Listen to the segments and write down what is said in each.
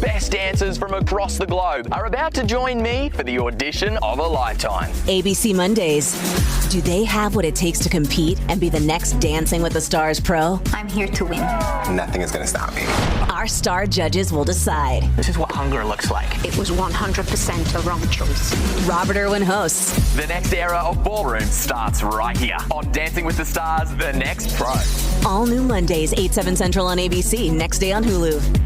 best dancers from across the globe are about to join me for the audition of a lifetime. ABC Mondays. Do they have what it takes to compete and be the next Dancing with the Stars pro? I'm here to win. Nothing is going to stop me. Our star judges will decide. This is what hunger looks like. It was 100% a wrong choice. Robert Irwin hosts. The next era of ballroom starts right here on Dancing with the Stars, The Next Pro. All new Mondays, 8, 7 Central on ABC, next day on Hulu.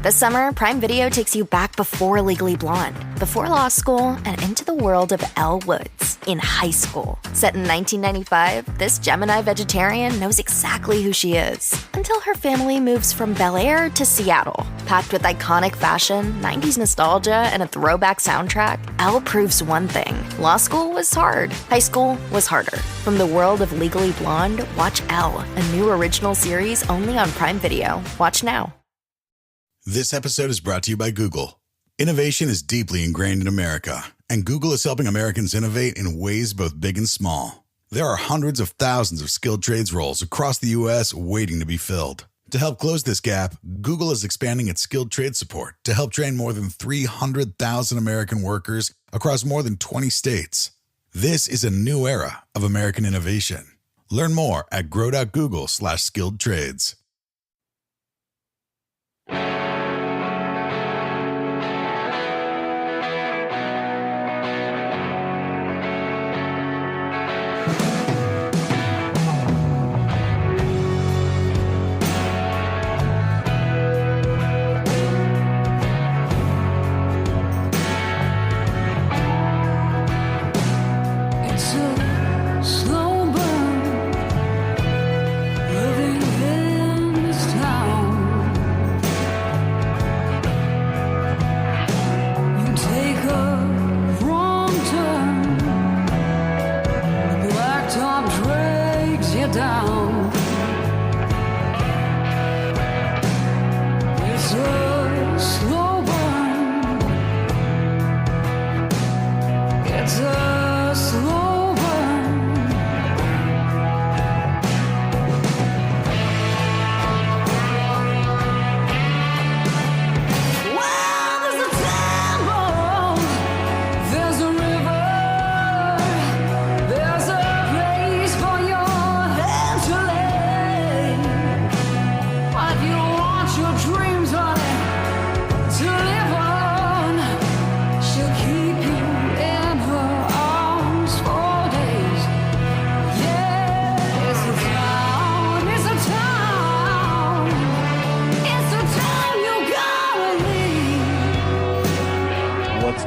This summer, Prime Video takes you back before Legally Blonde, before law school, and into the world of Elle Woods in high school. Set in 1995, this Gemini vegetarian knows exactly who she is until her family moves from Bel Air to Seattle. Packed with iconic fashion, 90s nostalgia, and a throwback soundtrack, Elle proves one thing. Law school was hard. High school was harder. From the world of Legally Blonde, watch Elle, a new original series only on Prime Video. Watch now. This episode is brought to you by Google. Innovation is deeply ingrained in America, and Google is helping Americans innovate in ways both big and small. There are hundreds of thousands of skilled trades roles across the U.S. waiting to be filled. To help close this gap, Google is expanding its skilled trade support to help train more than 300,000 American workers across more than 20 states. This is a new era of American innovation. Learn more at grow.google/skilled trades.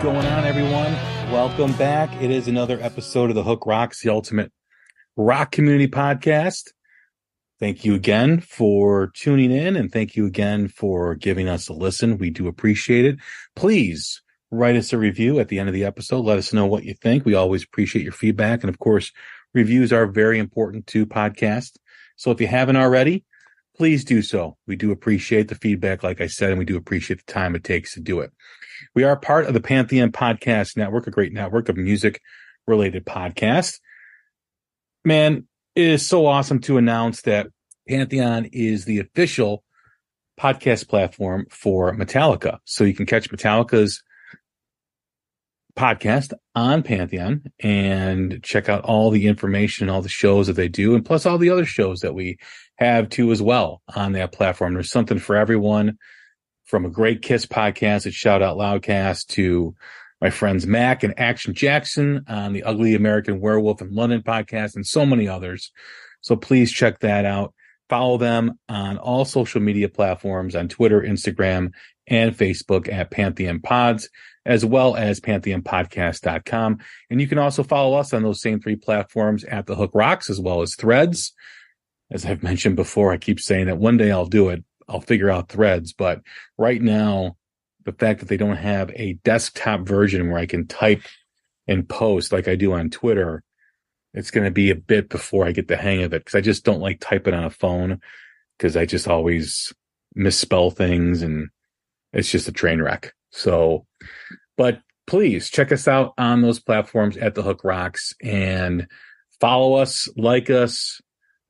Going on, everyone? Welcome back. It is another episode of The Hook Rocks, the ultimate rock community podcast. Thank you again for tuning in, and thank you again for giving us a listen. We do appreciate it. Please write us a review at the end of the episode. Let us know what you think. We always appreciate your feedback. And of course, reviews are very important to podcasts. So if you haven't already, please do so. We do appreciate the feedback, like I said, and we do appreciate the time it takes to do it. We are part of the Pantheon Podcast Network, a great network of music-related podcasts. Man, it is so awesome to announce that Pantheon is the official podcast platform for Metallica. So you can catch Metallica's podcast on Pantheon and check out all the information, all the shows that they do, and plus all the other shows that we have too as well on that platform. There's something for everyone. From a great Kiss podcast at Shout Out Loudcast to my friends Mac and Action Jackson on the Ugly American Werewolf in London podcast and so many others. So please check that out. Follow them on all social media platforms on Twitter, Instagram, and Facebook at Pantheon Pods, as well as pantheonpodcast.com. And you can also follow us on those same three platforms at The Hook Rocks, as well as Threads. As I've mentioned before, I keep saying that one day I'll do it. I'll figure out Threads, but right now, the fact that they don't have a desktop version where I can type and post like I do on Twitter, it's going to be a bit before I get the hang of it, because I just don't like typing on a phone, because I just always misspell things and it's just a train wreck. So, but please check us out on those platforms at The Hook Rocks and follow us, like us,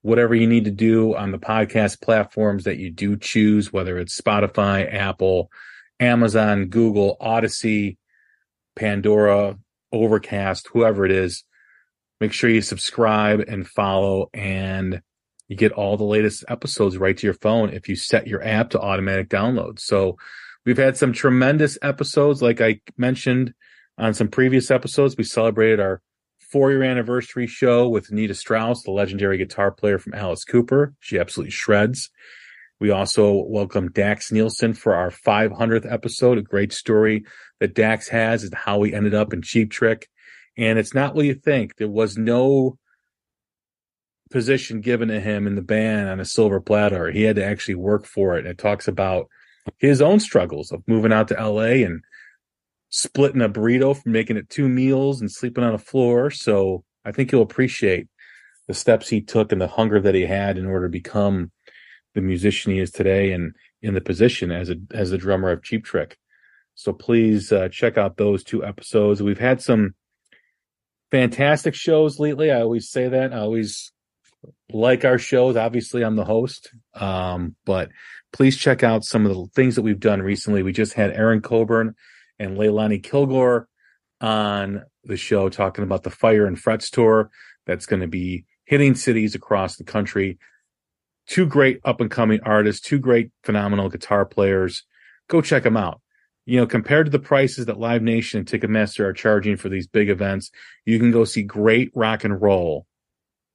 whatever you need to do on the podcast platforms that you do choose, whether it's Spotify, Apple, Amazon, Google, Odyssey, Pandora, Overcast, whoever it is. Make sure you subscribe and follow, and you get all the latest episodes right to your phone if you set your app to automatic download. So we've had some tremendous episodes. Like I mentioned on some previous episodes, we celebrated our 4-year anniversary show with Nita Strauss, the legendary guitar player from Alice Cooper. She absolutely shreds. We also welcomed Dax Nielsen for our 500th episode, a great story that Dax has as to how he ended up in Cheap Trick. And it's not what you think. There was no position given to him in the band on a silver platter. He had to actually work for it. And it talks about his own struggles of moving out to LA and splitting a burrito from making it 2 meals and sleeping on a floor. So I think you'll appreciate the steps he took and the hunger that he had in order to become the musician he is today and in the position as the drummer of Cheap Trick. So please check out those 2 episodes. We've had some fantastic shows lately. I always say that. I always like our shows. Obviously, I'm the host. But please check out some of the things that we've done recently. We just had Aaron Coburn and Leilani Kilgore on the show talking about the Fire and Frets tour that's going to be hitting cities across the country. 2 great up-and-coming artists, 2 great phenomenal guitar players. Go check them out. You know, compared to the prices that Live Nation and Ticketmaster are charging for these big events, you can go see great rock and roll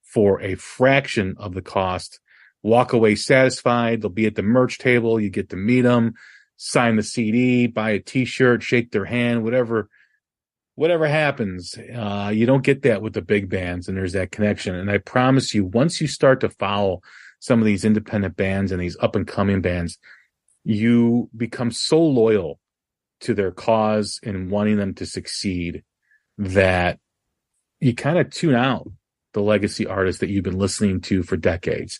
for a fraction of the cost. Walk away satisfied. They'll be at the merch table. You get to meet them, sign the CD, buy a T-shirt, shake their hand, whatever happens. You don't get that with the big bands, and there's that connection. And I promise you, once you start to follow some of these independent bands and these up-and-coming bands, you become so loyal to their cause and wanting them to succeed that you kind of tune out the legacy artists that you've been listening to for decades.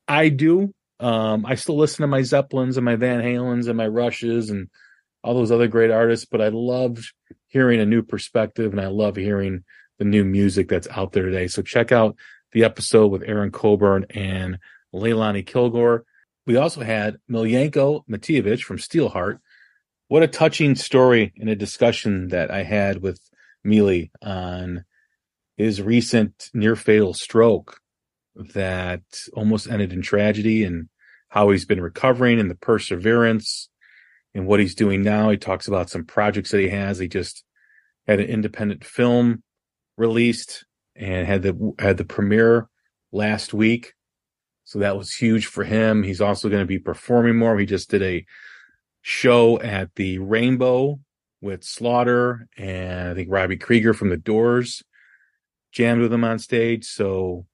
I do. I still listen to my Zeppelins and my Van Halens and my Rushes and all those other great artists, but I love hearing a new perspective and I love hearing the new music that's out there today. So check out the episode with Aaron Coburn and Leilani Kilgore. We also had Miljenko Matijevic from Steelheart. What a touching story and a discussion that I had with Mili on his recent near-fatal stroke that almost ended in tragedy, and how he's been recovering and the perseverance and what he's doing now. He talks about some projects that he has. He just had an independent film released and had the premiere last week. So that was huge for him. He's also going to be performing more. He just did a show at the Rainbow with Slaughter, and I think Robbie Krieger from The Doors jammed with him on stage. So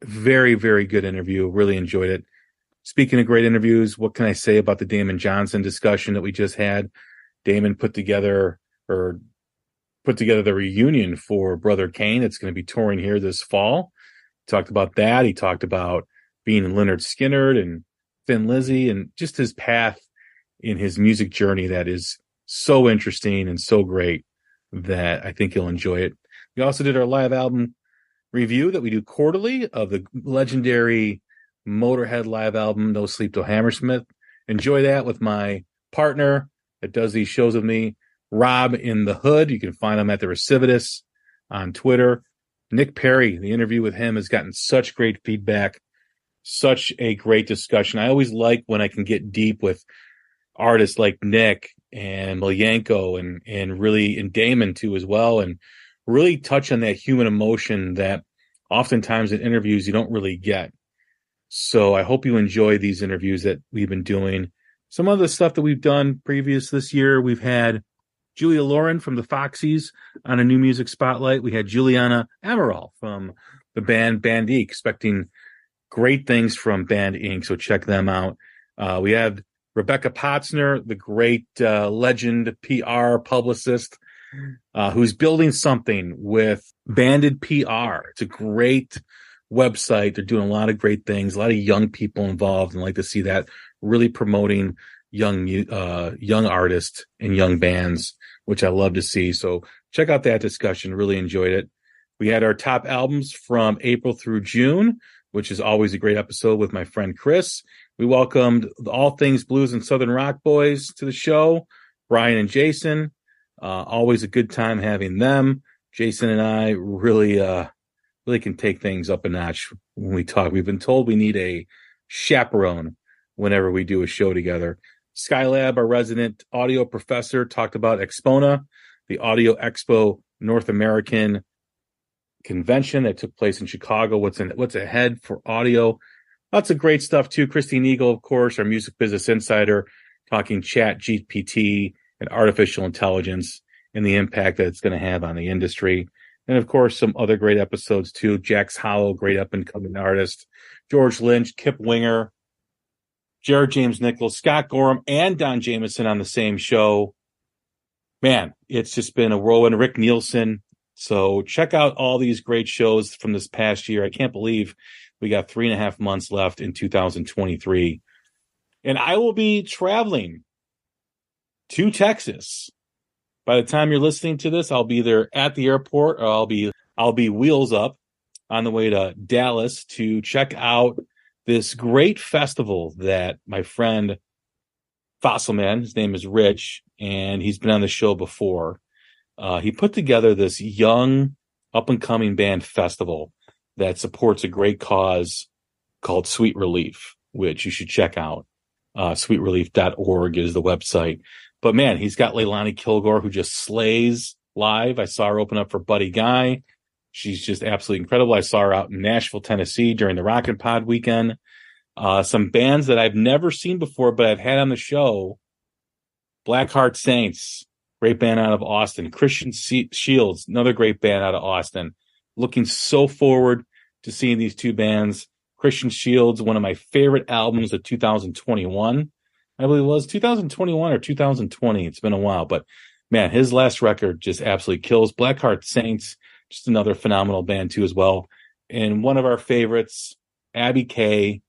very, very good interview. Really enjoyed it. Speaking of great interviews, what can I say about the Damon Johnson discussion that we just had? Damon put together the reunion for Brother Kane. It's going to be touring here this fall. Talked about that. He talked about being in Lynyrd Skynyrd and Thin Lizzy and just his path in his music journey that is so interesting and so great that I think you'll enjoy it. We also did our live album review that we do quarterly of the legendary Motorhead live album, No Sleep Till Hammersmith. Enjoy that with my partner that does these shows with me, Rob in the Hood. You can find him at the Recidivists on Twitter. Nick Perry, the interview with him has gotten such great feedback, such a great discussion. I always like when I can get deep with artists like Nick and Miljenko and Damon too as well, and really touch on that human emotion that oftentimes in interviews you don't really get. So I hope you enjoy these interviews that we've been doing. Some of the stuff that we've done previous this year, we've had Julia Lauren from the Foxies on a New Music Spotlight. We had Juliana Amaral from the band Band Inc. Expecting great things from Band Inc., so check them out. We had Rebecca Potzner, the great legend PR publicist, who's building something with Banded PR. It's a great website. They're doing a lot of great things, a lot of young people involved, and like to see that, really promoting young artists and young bands, which I love to see. So check out that discussion. Really enjoyed it. We had our top albums from April through June. which is always a great episode with my friend Chris. We welcomed the All Things Blues and Southern Rock Boys to the show, Brian and Jason. Always a good time having them. Jason and I really can take things up a notch when we talk. We've been told we need a chaperone whenever we do a show together. Skylab, our resident audio professor, talked about Expona, the Audio Expo North American convention that took place in Chicago. What's ahead for audio? Lots of great stuff too. Christine Eagle, of course, our music business insider, talking Chat GPT and artificial intelligence and the impact that it's going to have on the industry. And of course, some other great episodes too. Jax Hollow, great up and coming artist. George Lynch, Kip Winger, Jared James Nichols, Scott Gorham, and Don Jameson on the same show. Man, it's just been a whirlwind. Rick Nielsen. So check out all these great shows from this past year. I can't believe we got 3.5 months left in 2023. And I will be traveling to Texas. By the time you're listening to this, I'll be either at the airport or I'll be wheels up on the way to Dallas to check out this great festival that my friend Fossil Man, his name is Rich, and he's been on the show before. He put together this young up-and-coming band festival that supports a great cause called Sweet Relief, which you should check out. Sweetrelief.org is the website. But man, he's got Leilani Kilgore, who just slays live. I saw her open up for Buddy Guy. She's just absolutely incredible. I saw her out in Nashville, Tennessee during the Rockin' Pod weekend. Some bands that I've never seen before, but I've had on the show. Blackheart Saints, great band out of Austin. Christian Shields, another great band out of Austin. Looking so forward to seeing these two bands. Christian Shields, one of my favorite albums of 2021. I believe it was 2021 or 2020. It's been a while, but man, his last record just absolutely kills. Blackheart Saints, just another phenomenal band too as well. And one of our favorites, Abby Kay,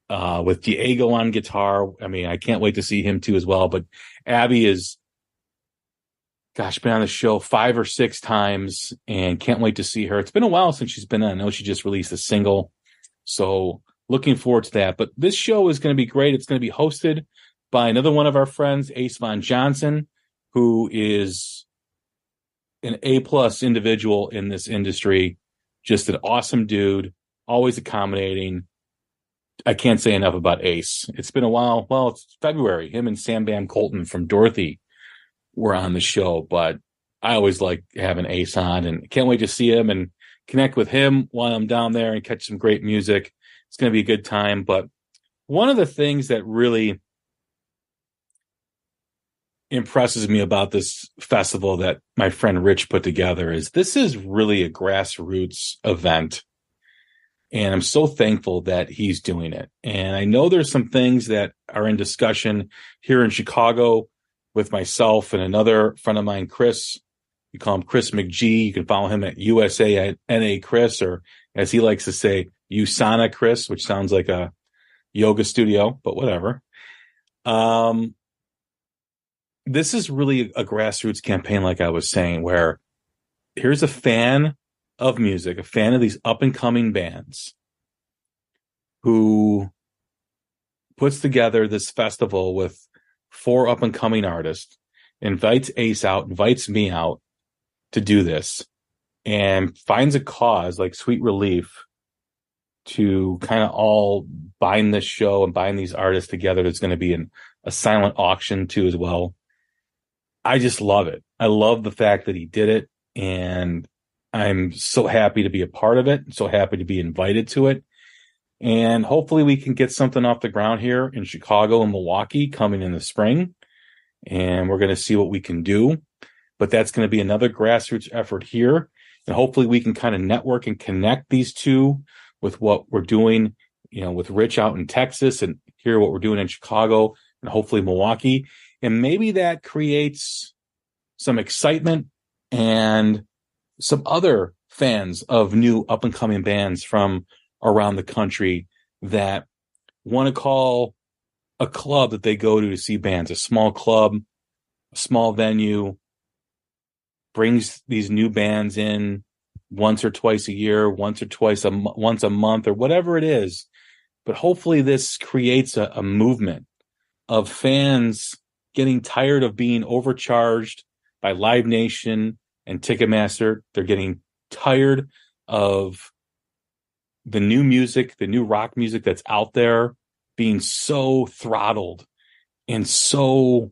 with Diego on guitar. I mean, I can't wait to see him too as well. But Abby is, been on the show 5 or 6 times and can't wait to see her. It's been a while since she's been on. I know she just released a single. So looking forward to that. But this show is going to be great. It's going to be hosted by another one of our friends, Ace Von Johnson, who is an A+ individual in this industry. Just an awesome dude, always accommodating. I can't say enough about Ace. It's been a while. Well, it's February. Him and Sam Bam Colton from Dorothy were on the show, but I always like having Ace on and can't wait to see him and connect with him while I'm down there and catch some great music. It's going to be a good time. But one of the things that really impresses me about this festival that my friend Rich put together is this is really a grassroots event. And I'm so thankful that he's doing it. And I know there's some things that are in discussion here in Chicago with myself and another friend of mine, Chris. You call him Chris McGee. You can follow him at USA@NA Chris, or as he likes to say, USANA Chris, which sounds like a yoga studio, but whatever. This is really a grassroots campaign, like I was saying, where here's a fan of music, a fan of these up-and-coming bands who puts together this festival with 4 up-and-coming artists, invites Ace out, invites me out to do this, and finds a cause like Sweet Relief to kind of all bind this show and bind these artists together. There's going to be a silent auction too as well. I just love it. I love the fact that he did it, and I'm so happy to be a part of it, so happy to be invited to it. And hopefully we can get something off the ground here in Chicago and Milwaukee coming in the spring. And we're going to see what we can do. But that's going to be another grassroots effort here. And hopefully we can kind of network and connect these two with what we're doing, with Rich out in Texas and hear what we're doing in Chicago and hopefully Milwaukee. And maybe that creates some excitement and some other fans of new up-and-coming bands from around the country that want to call a club that they go to see bands, a small club, a small venue, brings these new bands in once or twice a year, once a month, or whatever it is. But hopefully this creates a movement of fans getting tired of being overcharged by Live Nation and Ticketmaster. They're getting tired of the new music, the new rock music that's out there being so throttled and so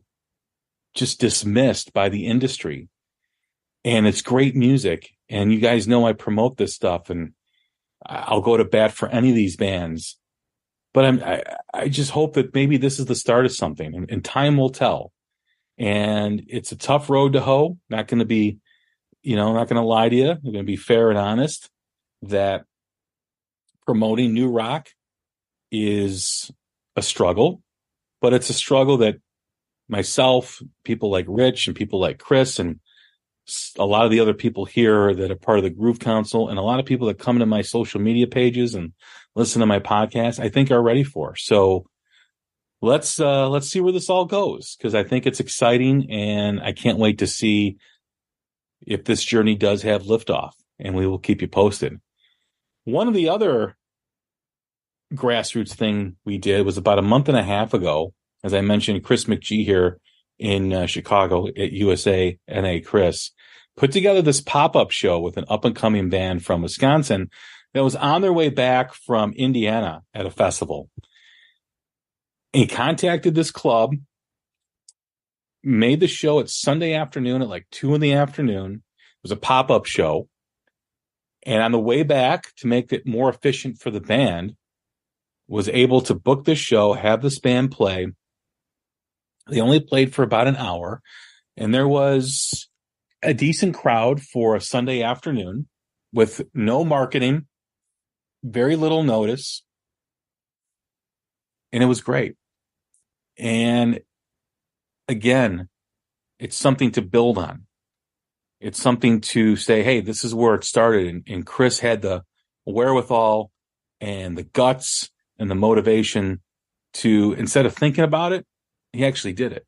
just dismissed by the industry. And it's great music. And you guys know I promote this stuff, and I'll go to bat for any of these bands. But I just hope that maybe this is the start of something, and time will tell. And it's a tough road to hoe. Not going to be, not going to lie to you. I'm going to be fair and honest that promoting new rock is a struggle, but it's a struggle that myself, people like Rich and people like Chris, and a lot of the other people here that are part of the Groove Council, and a lot of people that come to my social media pages and listen to my podcast, I think are ready for. So let's see where this all goes, because I think it's exciting, and I can't wait to see if this journey does have liftoff, and we will keep you posted. One of the other grassroots thing we did was about a month and a half ago. As I mentioned, Chris McGee here in Chicago at USA NA Chris put together this pop-up show with an up-and-coming band from Wisconsin that was on their way back from Indiana at a festival. He contacted this club, made the show at Sunday afternoon at like 2 p.m. It was a pop-up show. And on the way back, to make it more efficient for the band, was able to book this show, have this band play. They only played for about an hour, and there was a decent crowd for a Sunday afternoon with no marketing, very little notice, and it was great. And again, it's something to build on. It's something to say, hey, this is where it started. And Chris had the wherewithal and the guts and the motivation to, instead of thinking about it, he actually did it.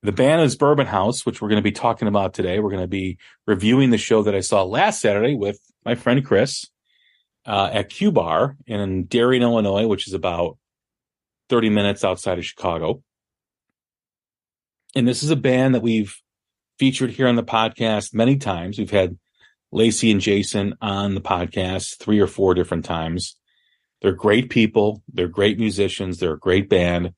The band is Bourbon House, which we're going to be talking about today. We're going to be reviewing the show that I saw last Saturday with my friend Chris at Q Bar in Darien, Illinois, which is about 30 minutes outside of Chicago. And this is a band that we've featured here on the podcast many times. We've had Lacey and Jason on the podcast 3 or 4 different times. They're great people. They're great musicians. They're a great band.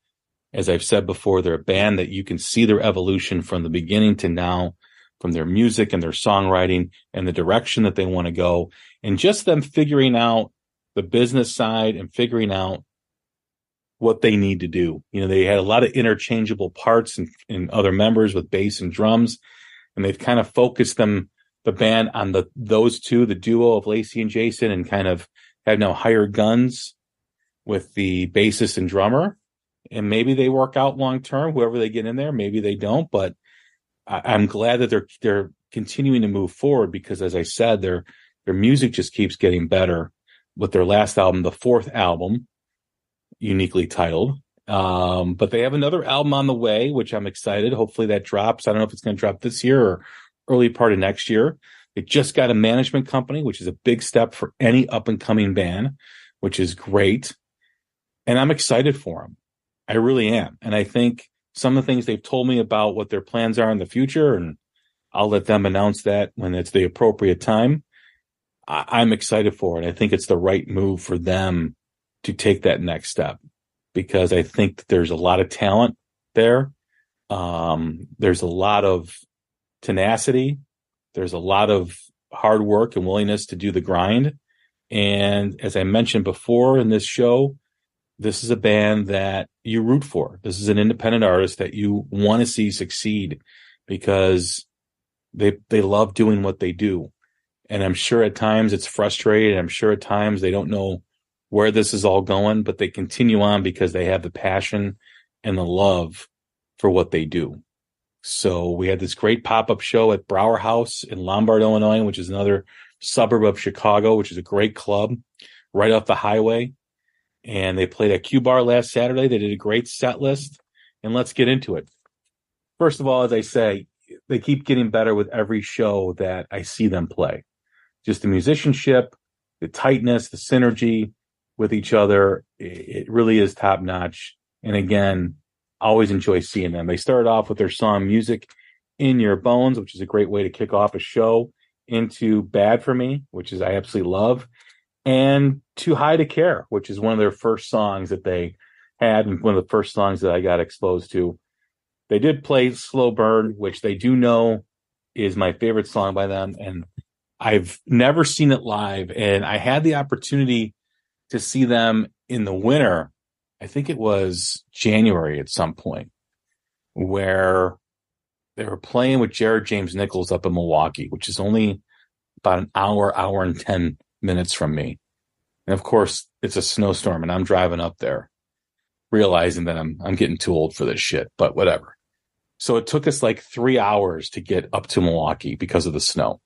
As I've said before, they're a band that you can see their evolution from the beginning to now, from their music and their songwriting and the direction that they want to go, and just them figuring out the business side and figuring out what they need to do. They had a lot of interchangeable parts and other members with bass and drums, and they've kind of focused the band on those two, the duo of Lacey and Jason, and kind of have now hired guns with the bassist and drummer. And maybe they work out long term, whoever they get in there. Maybe they don't, but I'm glad that they're continuing to move forward, because, as I said, their music just keeps getting better. With their last album, the 4th album, uniquely titled, but they have another album on the way, which I'm excited. Hopefully that drops. I don't know if it's going to drop this year or early part of next year. They just got a management company, which is a big step for any up and coming band, which is great. And I'm excited for them. I really am. And I think some of the things they've told me about what their plans are in the future, and I'll let them announce that when it's the appropriate time. I'm excited for it. I think it's the right move for them to take that next step, because I think that there's a lot of talent there. There's a lot of tenacity. There's a lot of hard work and willingness to do the grind. And as I mentioned before in this show, this is a band that you root for. This is an independent artist that you want to see succeed, because they love doing what they do. And I'm sure at times it's frustrating. I'm sure at times they don't know where this is all going, but they continue on because they have the passion and the love for what they do. So we had this great pop-up show at Brower House in Lombard, Illinois, which is another suburb of Chicago, which is a great club right off the highway. And they played at Q Bar last Saturday. They did a great set list, and let's get into it. First of all, as I say, they keep getting better with every show that I see them play. Just the musicianship, the tightness, the synergy with each other. It really is top notch. And again, I always enjoy seeing them. They started off with their song Music in Your Bones, which is a great way to kick off a show, into Bad for Me, which is I absolutely love, and Too High to Care, which is one of their first songs that they had and one of the first songs that I got exposed to. They did play Slow Burn, which they do know is my favorite song by them, and I've never seen it live, and I had the opportunity to see them in the winter. I think it was January at some point, where they were playing with Jared James Nichols up in Milwaukee, which is only about an hour and 10 minutes from me. And of course, it's a snowstorm, and I'm driving up there, realizing that I'm getting too old for this shit, but whatever. So it took us like 3 hours to get up to Milwaukee because of the snow.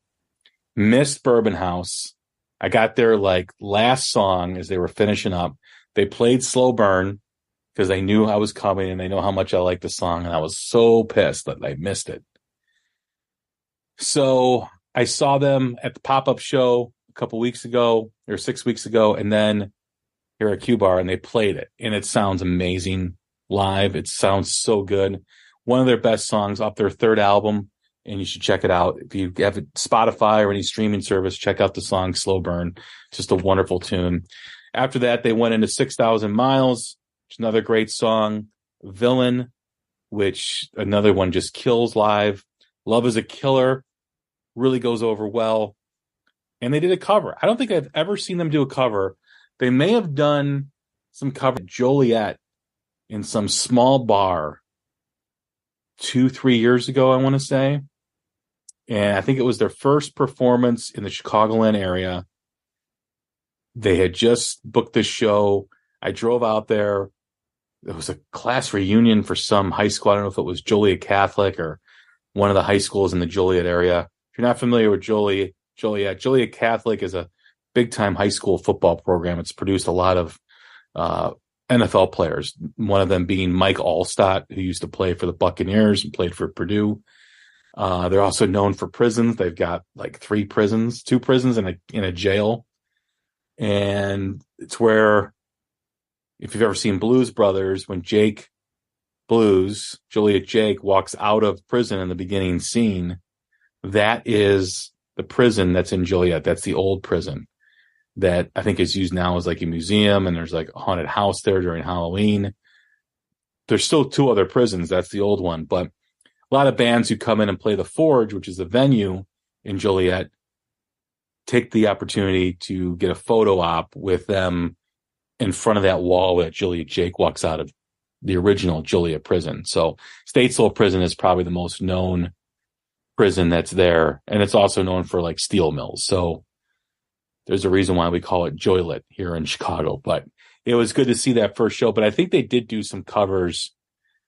Missed Bourbon House. I got there like last song as they were finishing up. They played Slow Burn because they knew I was coming and they know how much I like the song. And I was so pissed that I missed it. So I saw them at the pop-up show a couple weeks ago or 6 weeks ago. And then here at Q Bar, and they played it. And it sounds amazing live. It sounds so good. One of their best songs off their third album. And you should check it out. If you have Spotify or any streaming service, check out the song Slow Burn. Just a wonderful tune. After that, they went into 6,000 Miles, which is another great song. Villain, which another one just kills live. Love is a Killer really goes over well. And they did a cover. I don't think I've ever seen them do a cover. They may have done some cover at Joliet in some small bar 2-3 years ago, I want to say. And I think it was their first performance in the Chicagoland area. They had just booked this show. I drove out there. It was a class reunion for some high school. I don't know if it was Joliet Catholic or one of the high schools in the Joliet area. If you're not familiar with Joliet Catholic is a big-time high school football program. It's produced a lot of NFL players, one of them being Mike Allstott, who used to play for the Buccaneers and played for Purdue. They're also known for prisons. They've got like 2 prisons and a jail. And it's where, if you've ever seen Blues Brothers, when Joliet Jake walks out of prison in the beginning scene, that is the prison that's in Joliet. That's the old prison that I think is used now as like a museum, and there's like a haunted house there during Halloween. There's still 2 other prisons. That's the old one, but a lot of bands who come in and play the Forge, which is the venue in Joliet, take the opportunity to get a photo op with them in front of that wall that Joliet Jake walks out of the original Joliet prison. So Statesville prison is probably the most known prison that's there. And it's also known for like steel mills. So there's a reason why we call it Joylet here in Chicago, but it was good to see that first show. But I think they did do some covers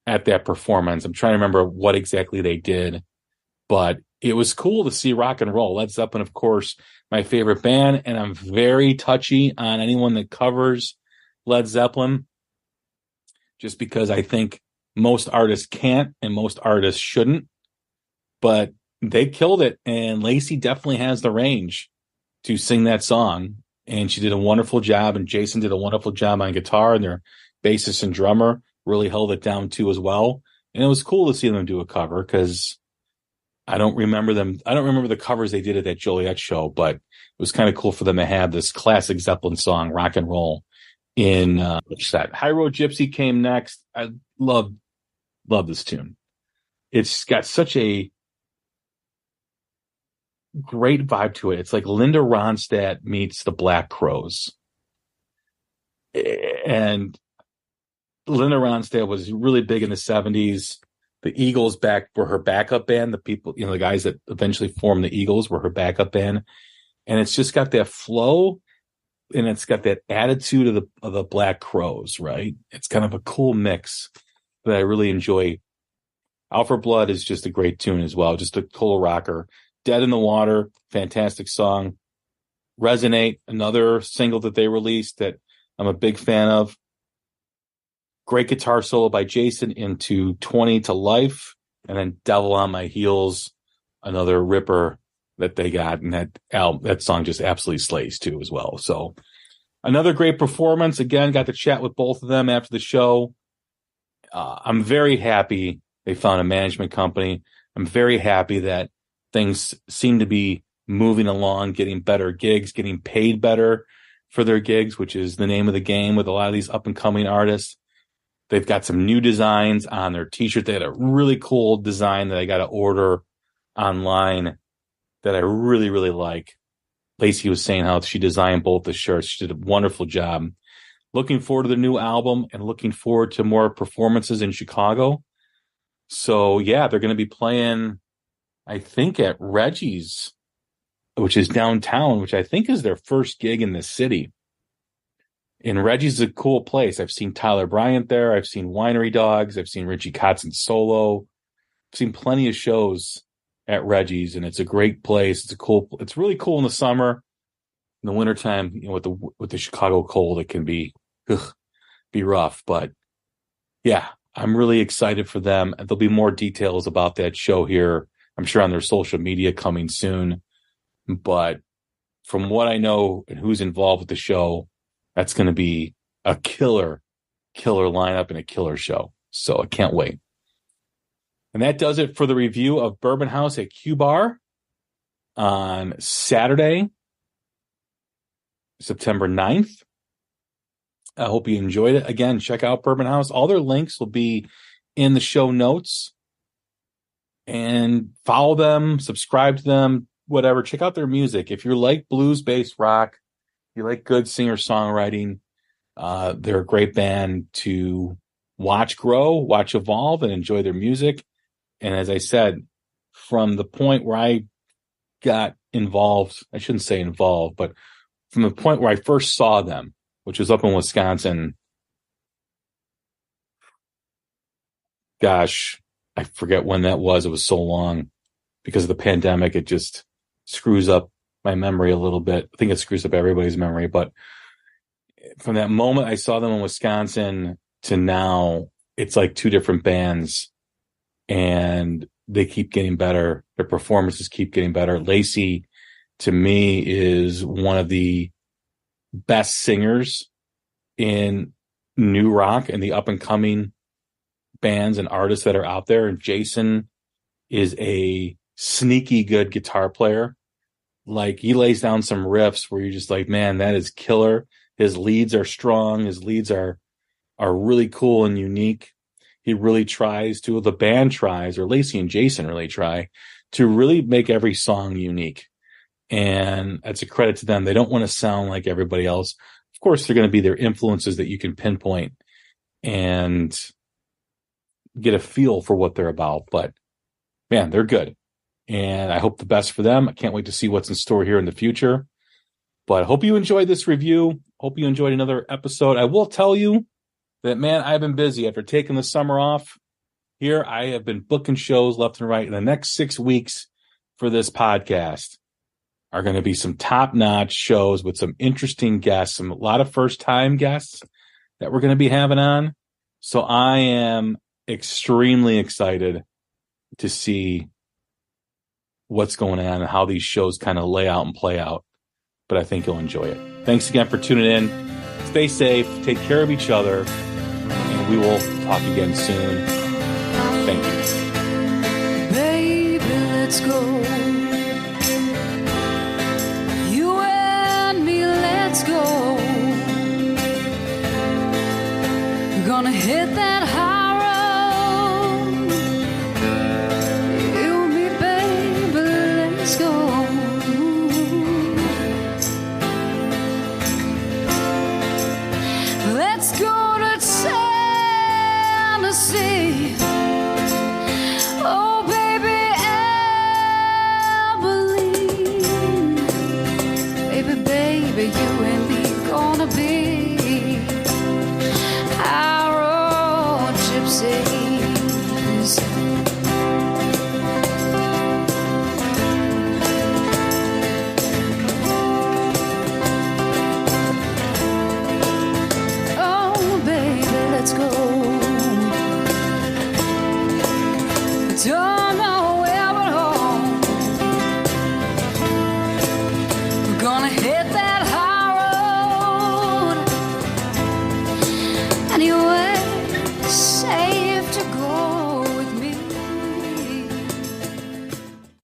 at that performance. I'm trying to remember what exactly they did, but it was cool to see rock and roll. Led Zeppelin, of course, my favorite band, and I'm very touchy on anyone that covers Led Zeppelin, just because I think most artists can't and most artists shouldn't, but they killed it, and Lacey definitely has the range to sing that song, and she did a wonderful job, and Jason did a wonderful job on guitar, and their bassist and drummer really held it down too as well. And it was cool to see them do a cover, because I don't remember the covers they did at that Joliet show, but it was kind of cool for them to have this classic Zeppelin song, rock and roll, in that. High Road Gypsy came next. I love this tune. It's got such a great vibe to it. It's like Linda Ronstadt meets the Black Crowes. And Linda Ronstadt was really big in the 70s. The Eagles were her backup band. The people, the guys that eventually formed the Eagles were her backup band. And it's just got that flow, and it's got that attitude of the Black Crowes, right? It's kind of a cool mix that I really enjoy. Out for Blood is just a great tune as well. Just a total rocker. Dead in the Water, fantastic song. Resonate, another single that they released that I'm a big fan of. Great guitar solo by Jason into 20 to Life. And then Devil on My Heels, another ripper that they got. And that song just absolutely slays too as well. So another great performance. Again, got to chat with both of them after the show. I'm very happy they found a management company. I'm very happy that things seem to be moving along, getting better gigs, getting paid better for their gigs, which is the name of the game with a lot of these up and coming artists. They've got some new designs on their t-shirt. They had a really cool design that I got to order online that I really, really like. Lacey was saying how she designed both the shirts. She did a wonderful job. Looking forward to the new album and looking forward to more performances in Chicago. So yeah, they're going to be playing, I think, at Reggie's, which is downtown, which I think is their first gig in the city. And Reggie's is a cool place. I've seen Tyler Bryant there. I've seen Winery Dogs. I've seen Richie Kotzen solo. I've seen plenty of shows at Reggie's, and it's a great place. It's really cool in the summer. In the wintertime, with the Chicago cold, it can be rough. But yeah, I'm really excited for them. There'll be more details about that show here, I'm sure, on their social media coming soon. But from what I know and who's involved with the show, that's going to be a killer lineup and a killer show. So I can't wait. And that does it for the review of Bourbon House at Q Bar on Saturday, September 9th. I hope you enjoyed it. Again, check out Bourbon House. All their links will be in the show notes. And follow them, subscribe to them, whatever. Check out their music. If you like blues-based rock, you like good singer-songwriting, they're a great band to watch grow, watch evolve, and enjoy their music. And as I said, from the point where I got involved, I shouldn't say involved, but from the point where I first saw them, which was up in Wisconsin, gosh, I forget when that was. It was so long because of the pandemic. It just screws up my memory a little bit. I think it screws up everybody's memory. But from that moment I saw them in Wisconsin to now, it's like two different bands, and they keep getting better. Their performances keep getting better. Lacey, to me, is one of the best singers in new rock and the up and coming bands and artists that are out there. And Jason is a sneaky good guitar player. Like, he lays down some riffs where you're just like, man, that is killer. His leads are strong. His leads are really cool and unique. He really tries to, the band tries, or Lacey and Jason really try to really make every song unique. And that's a credit to them. They don't want to sound like everybody else. Of course, they're going to be their influences that you can pinpoint and get a feel for what they're about. But man, they're good. And I hope the best for them. I can't wait to see what's in store here in the future. But I hope you enjoyed this review. Hope you enjoyed another episode. I will tell you that, man, I've been busy. After taking the summer off here, I have been booking shows left and right. In the next 6 weeks for this podcast are going to be some top-notch shows with some interesting guests, a lot of first-time guests that we're going to be having on. So I am extremely excited to see what's going on and how these shows kind of lay out and play out. But I think you'll enjoy it. Thanks again for tuning in. Stay safe, take care of each other, and we will talk again soon. Thank you. Baby, let's go. You and me, let's go. We're gonna hit that high road. You and me, baby, let's go. Let's go to Tennessee. Oh, baby, Abilene. Baby, you and me gonna be our gypsies. Oh, baby, let's go. Don't